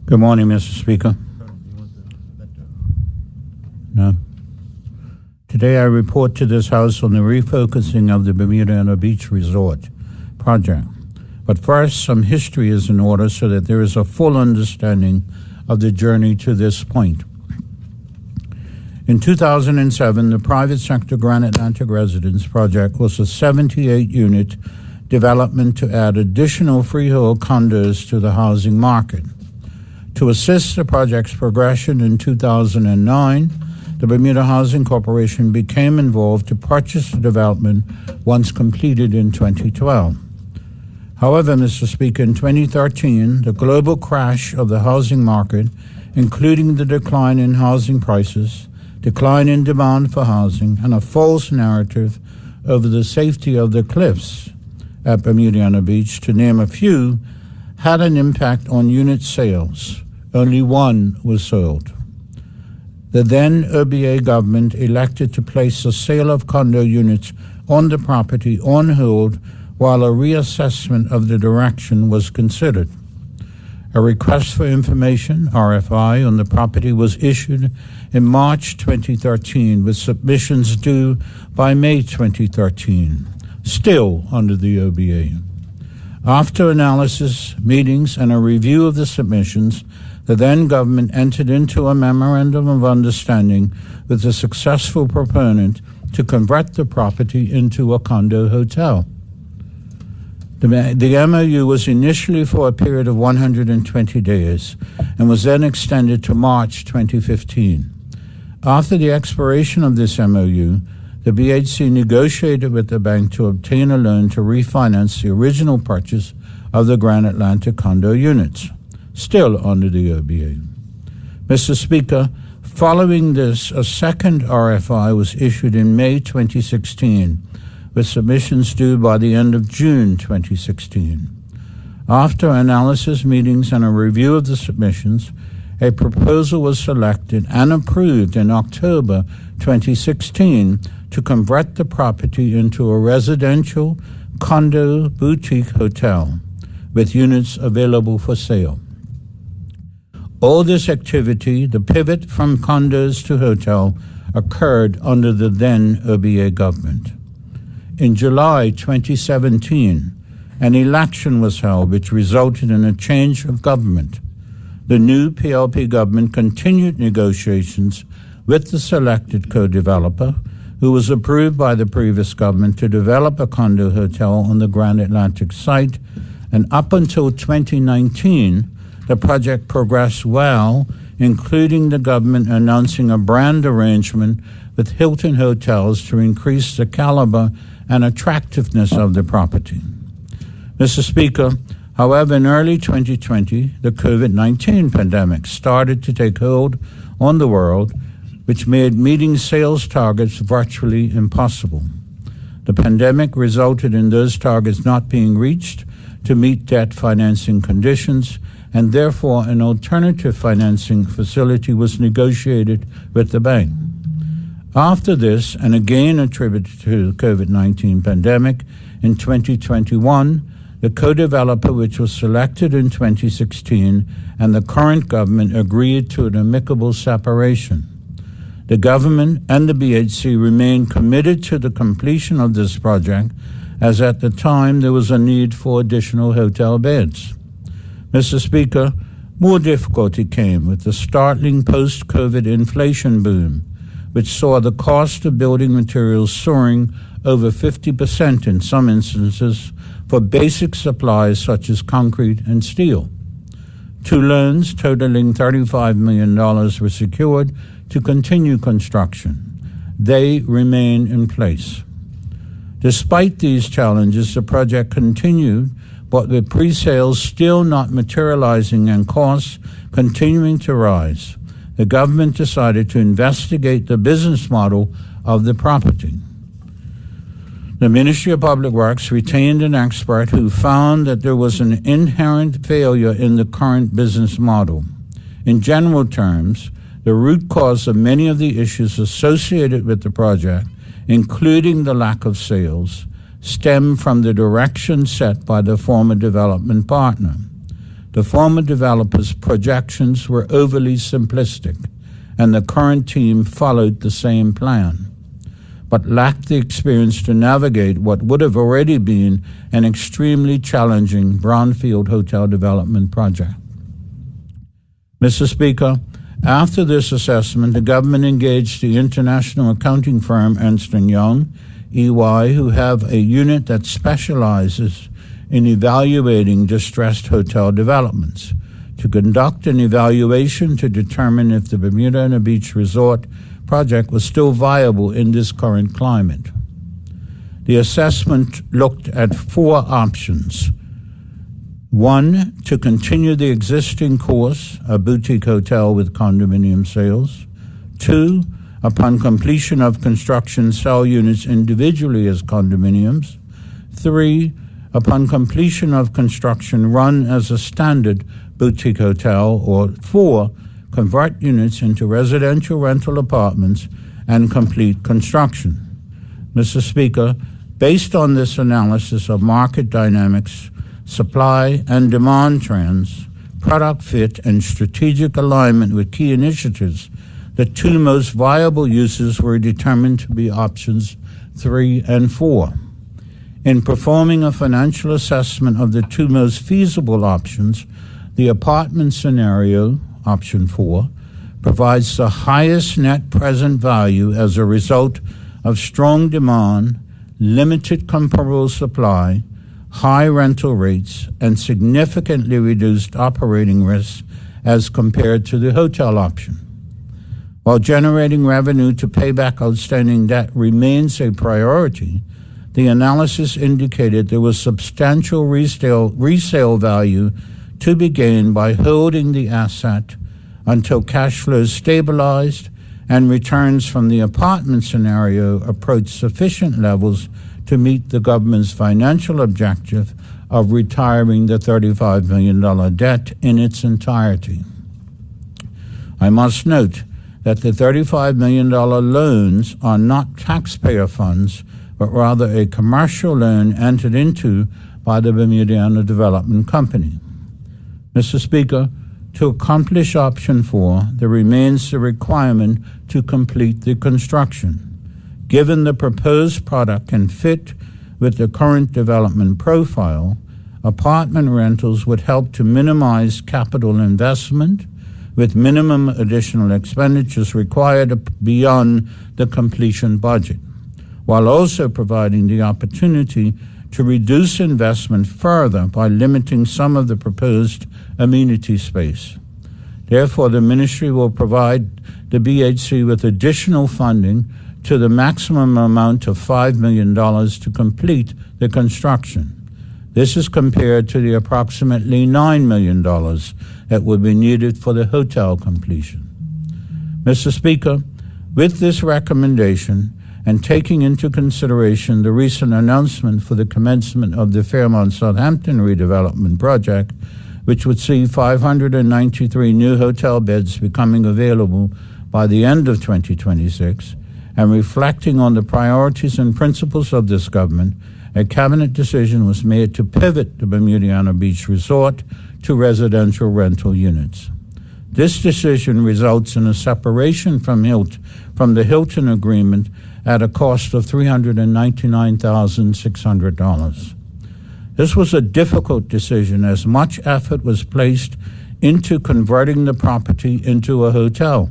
Good morning, Mr. Speaker. No. Today I report to this House on the refocusing of the Bermudiana Beach Resort project. But first, some history is in order so that there is a full understanding of the journey to this point. In 2007, the private sector Grand Atlantic Residence project was a 78-unit development to add additional freehold condos to the housing market. To assist the project's progression in 2009, the Bermuda Housing Corporation became involved to purchase the development once completed in 2012. However, Mr. Speaker, in 2013, the global crash of the housing market, including the decline in housing prices, decline in demand for housing, and a false narrative over the safety of the cliffs at Bermudiana Beach, to name a few, had an impact on unit sales. Only one was sold. The then OBA government elected to place the sale of condo units on the property on hold while a reassessment of the direction was considered. A request for information, RFI, on the property was issued in March 2013 with submissions due by May 2013, still under the OBA. After analysis, meetings, and a review of the submissions, the then government entered into a memorandum of understanding with the successful proponent to convert the property into a condo hotel. The MOU was initially for a period of 120 days and was then extended to March 2015. After the expiration of this MOU, the BHC negotiated with the bank to obtain a loan to refinance the original purchase of the Grand Atlantic condo units, still under the OBA. Mr. Speaker, following this, a second RFI was issued in May 2016, with submissions due by the end of June 2016. After analysis, meetings, and a review of the submissions, a proposal was selected and approved in October 2016 to convert the property into a residential condo boutique hotel with units available for sale. All this activity, the pivot from condos to hotel, occurred under the then OBA government. In July 2017, an election was held which resulted in a change of government. The new PLP government continued negotiations with the selected co-developer, who was approved by the previous government to develop a condo hotel on the Grand Atlantic site, and up until 2019, the project progressed well, including the government announcing a brand arrangement with Hilton Hotels to increase the caliber and attractiveness of the property. Mr. Speaker, however, in early 2020, the COVID-19 pandemic started to take hold on the world, which made meeting sales targets virtually impossible. The pandemic resulted in those targets not being reached to meet debt financing conditions, and therefore an alternative financing facility was negotiated with the bank. After this, and again attributed to the COVID-19 pandemic, in 2021, the co-developer, which was selected in 2016, and the current government agreed to an amicable separation. The government and the BHC remain committed to the completion of this project, as at the time there was a need for additional hotel beds. Mr. Speaker, more difficulty came with the startling post-COVID inflation boom, which saw the cost of building materials soaring over 50% in some instances for basic supplies such as concrete and steel. Two loans totaling $35 million were secured to continue construction. They remain in place. Despite these challenges, the project continued, but with pre-sales still not materializing and costs continuing to rise, the government decided to investigate the business model of the property. The Ministry of Public Works retained an expert who found that there was an inherent failure in the current business model. In general terms, the root cause of many of the issues associated with the project, including the lack of sales, stem from the direction set by the former development partner. The former developer's projections were overly simplistic, and the current team followed the same plan, but lacked the experience to navigate what would have already been an extremely challenging brownfield hotel development project. Mr. Speaker, after this assessment, the government engaged the international accounting firm Ernst & Young, EY, who have a unit that specializes in evaluating distressed hotel developments, to conduct an evaluation to determine if the Bermudiana Beach Resort project was still viable in this current climate. The assessment looked at 4 options. 1, to continue the existing course, a boutique hotel with condominium sales. 2, upon completion of construction, sell units individually as condominiums. 3, upon completion of construction, run as a standard boutique hotel. Or 4, convert units into residential rental apartments and complete construction. Mr. Speaker, based on this analysis of market dynamics, supply and demand trends, product fit, and strategic alignment with key initiatives, the 2 most viable uses were determined to be options 3 and 4. In performing a financial assessment of the 2 most feasible options, the apartment scenario, option 4, provides the highest net present value as a result of strong demand, limited comparable supply, high rental rates, and significantly reduced operating risks as compared to the hotel option. While generating revenue to pay back outstanding debt remains a priority, the analysis indicated there was substantial resale value to be gained by holding the asset until cash flows stabilized and returns from the apartment scenario approached sufficient levels to meet the government's financial objective of retiring the $35 million debt in its entirety. I must note that the $35 million loans are not taxpayer funds, but rather a commercial loan entered into by the Bermudiana Development Company. Mr. Speaker, to accomplish option 4, there remains the requirement to complete the construction. Given the proposed product can fit with the current development profile, apartment rentals would help to minimize capital investment with minimum additional expenditures required beyond the completion budget, while also providing the opportunity to reduce investment further by limiting some of the proposed amenity space. Therefore, the Ministry will provide the BHC with additional funding to the maximum amount of $5 million to complete the construction. This is compared to the approximately $9 million that would be needed for the hotel completion. Mr. Speaker, with this recommendation, and taking into consideration the recent announcement for the commencement of the Fairmont Southampton redevelopment project, which would see 593 new hotel beds becoming available by the end of 2026, and reflecting on the priorities and principles of this government, a cabinet decision was made to pivot the Bermudiana Beach Resort to residential rental units. This decision results in a separation from the Hilton agreement at a cost of $399,600. This was a difficult decision as much effort was placed into converting the property into a hotel.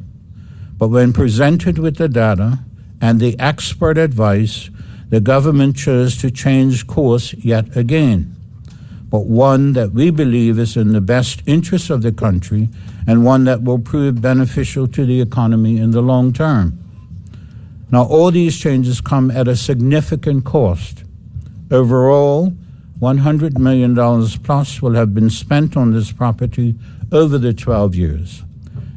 But when presented with the data and the expert advice, the government chose to change course yet again, but one that we believe is in the best interest of the country and one that will prove beneficial to the economy in the long term. Now, all these changes come at a significant cost. Overall, $100 million plus will have been spent on this property over the 12 years,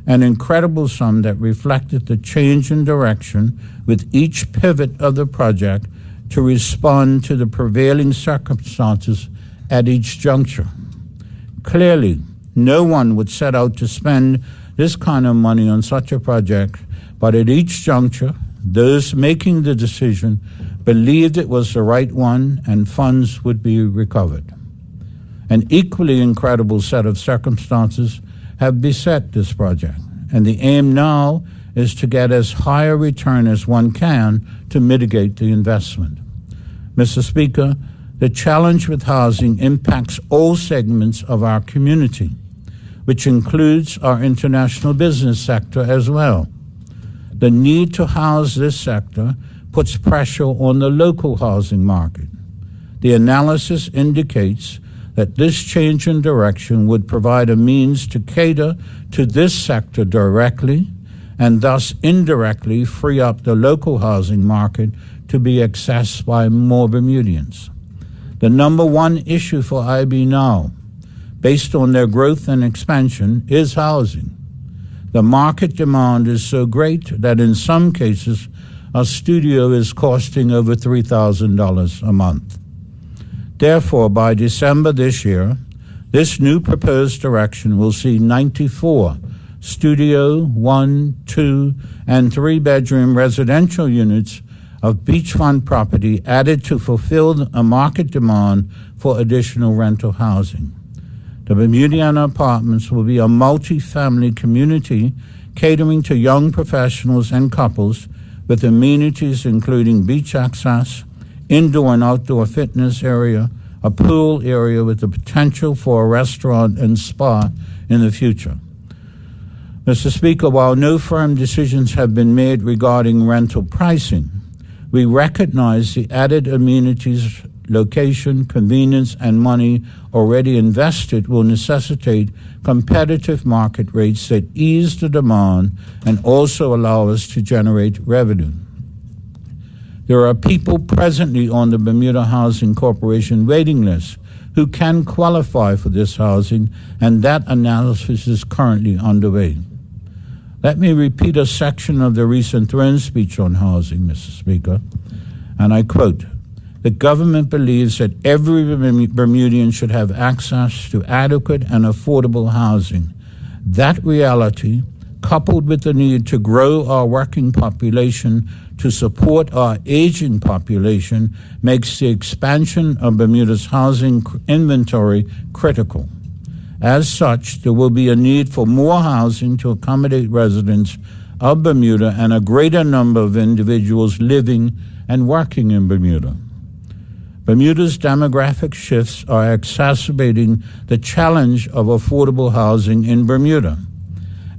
an incredible sum that reflected the change in direction with each pivot of the project to respond to the prevailing circumstances at each juncture. Clearly, no one would set out to spend this kind of money on such a project, but at each juncture, those making the decision believed it was the right one and funds would be recovered. An equally incredible set of circumstances have beset this project, and the aim now is to get as high a return as one can to mitigate the investment. Mr. Speaker, the challenge with housing impacts all segments of our community, which includes our international business sector as well. The need to house this sector puts pressure on the local housing market. The analysis indicates that this change in direction would provide a means to cater to this sector directly and thus indirectly free up the local housing market to be accessed by more Bermudians. The number one issue for IB now, based on their growth and expansion, is housing. The market demand is so great that in some cases, a studio is costing over $3,000 a month. Therefore, by December this year, this new proposed direction will see 94 studio, 1, 2, and 3-bedroom residential units of beachfront property added to fulfill a market demand for additional rental housing. The Bermudiana Apartments will be a multi-family community catering to young professionals and couples with amenities including beach access, indoor and outdoor fitness area, a pool area with the potential for a restaurant and spa in the future. Mr. Speaker, while no firm decisions have been made regarding rental pricing, we recognize the added amenities, location, convenience, and money already invested will necessitate competitive market rates that ease the demand and also allow us to generate revenue. There are people presently on the Bermuda Housing Corporation waiting list who can qualify for this housing, and that analysis is currently underway. Let me repeat a section of the recent throne speech on housing, Mr. Speaker, and I quote, "The government believes that every Bermudian should have access to adequate and affordable housing. That reality, coupled with the need to grow our working population to support our aging population, makes the expansion of Bermuda's housing inventory critical. As such, there will be a need for more housing to accommodate residents of Bermuda and a greater number of individuals living and working in Bermuda. Bermuda's demographic shifts are exacerbating the challenge of affordable housing in Bermuda,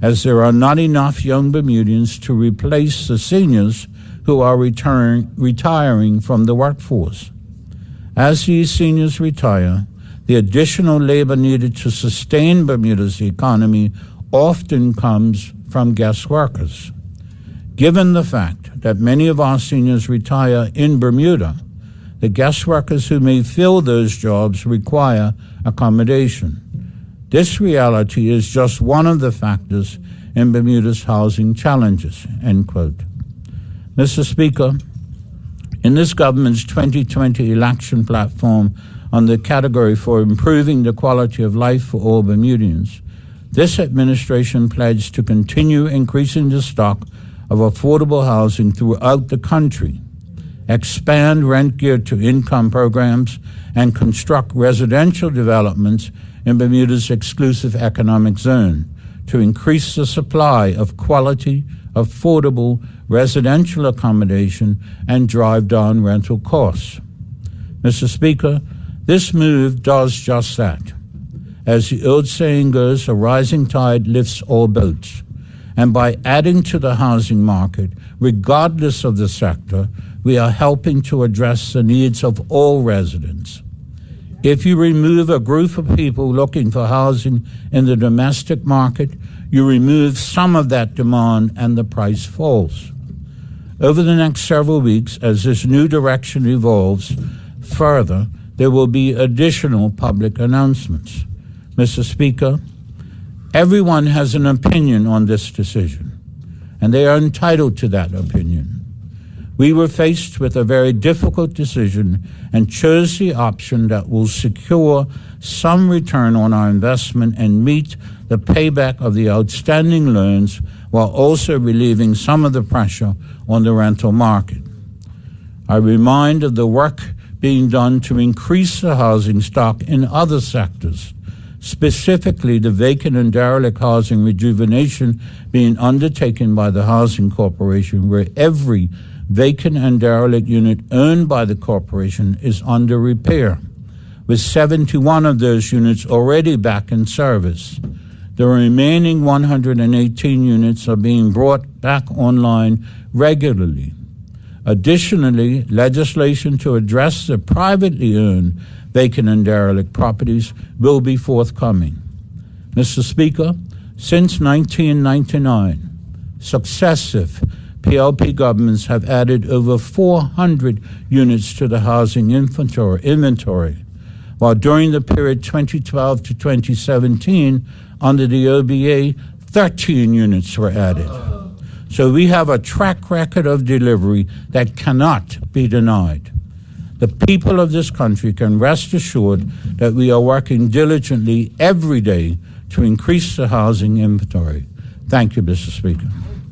as there are not enough young Bermudians to replace the seniors who are retiring from the workforce. As these seniors retire, the additional labor needed to sustain Bermuda's economy often comes from guest workers. Given the fact that many of our seniors retire in Bermuda, the guest workers who may fill those jobs require accommodation. This reality is just one of the factors in Bermuda's housing challenges," end quote. Mr. Speaker, in this government's 2020 election platform on the category for improving the quality of life for all Bermudians, this administration pledged to continue increasing the stock of affordable housing throughout the country, expand rent-geared-to-income programs, and construct residential developments in Bermuda's exclusive economic zone to increase the supply of quality, affordable residential accommodation and drive down rental costs. Mr. Speaker, this move does just that. As the old saying goes, a rising tide lifts all boats. And by adding to the housing market, regardless of the sector, we are helping to address the needs of all residents. If you remove a group of people looking for housing in the domestic market, you remove some of that demand and the price falls. Over the next several weeks, as this new direction evolves further, there will be additional public announcements. Mr. Speaker, everyone has an opinion on this decision, and they are entitled to that opinion. We were faced with a very difficult decision and chose the option that will secure some return on our investment and meet the payback of the outstanding loans while also relieving some of the pressure on the rental market. I remind of the work being done to increase the housing stock in other sectors, specifically the vacant and derelict housing rejuvenation being undertaken by the Housing Corporation, where every vacant and derelict unit owned by the corporation is under repair, with 71 of those units already back in service. The remaining 118 units are being brought back online regularly. Additionally, legislation to address the privately owned vacant and derelict properties will be forthcoming. Mr. Speaker, since 1999, successive PLP governments have added over 400 units to the housing inventory, while during the period 2012 to 2017, under the OBA, 13 units were added. So we have a track record of delivery that cannot be denied. The people of this country can rest assured that we are working diligently every day to increase the housing inventory. Thank you, Mr. Speaker.